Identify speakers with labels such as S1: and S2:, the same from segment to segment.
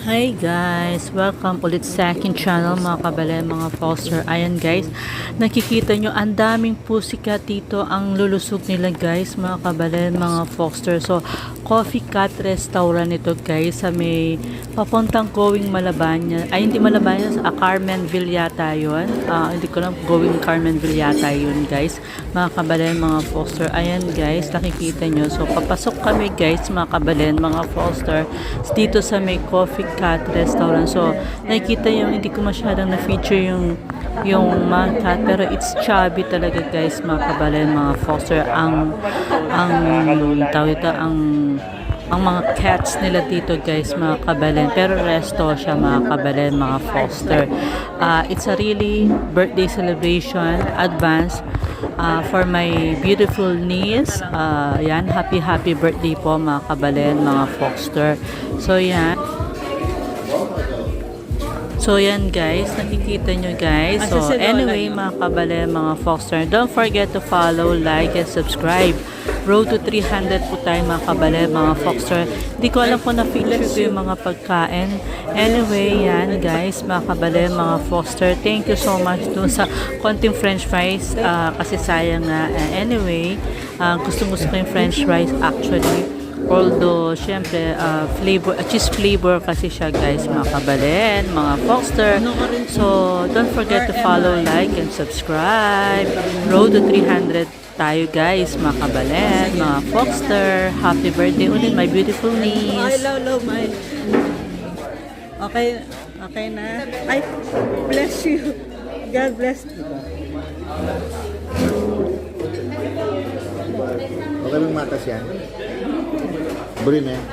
S1: Hi guys! Welcome ulit sa akin channel mga kabalen, mga foster. Ayan guys, nakikita nyo ang daming pussycat dito ang lulusog nila guys mga kabalen, mga foster. So, Coffee Cat Restaurant ito guys sa may papuntang going Malabanya. Ay hindi Malabanya, sa Carmenville yata yun. Hindi ko lang, going Carmenville yata yun guys mga kabalen, mga foster. Ayan guys, nakikita nyo. So, papasok kami guys mga kabalen, mga foster dito sa may Coffee Cat Restaurant. So, nakikita yung hindi ko masyadong na-feature yung mga cat, pero it's chubby talaga guys mga kabalen, mga foster. Ang tawag ito, ang mga cats nila dito guys mga kabalen, pero resto siya mga kabalen, mga foster. It's a really birthday celebration advance for my beautiful niece. Yan, happy birthday po mga kabalen, mga foster. So yan. So yan guys, nakikita nyo guys. So anyway mga kabalen, mga foster, don't forget to follow, like, and subscribe. Road to 300 po tayo mga kabalen, mga foster. Hindi ko alam kung na-feature ko yung mga pagkain. Anyway, yan guys, mga kabalen, mga foster. Thank you so much dun sa konting french fries. Kasi sayang nga. Anyway, gustong-gusto ko yung french fries actually. Although, syempre, cheese flavor kasi siya guys, mga kabalen, mga foster. So, don't forget to follow, like, and subscribe. Road to 300 tayo guys, mga kabalen, mga foster. Happy birthday ulit, my beautiful niece.
S2: Ay, love, my. Okay, okay na. Ay, bless you. God bless you.
S3: Okay lang matas yan. Buri na yan.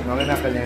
S3: Okay na kanya.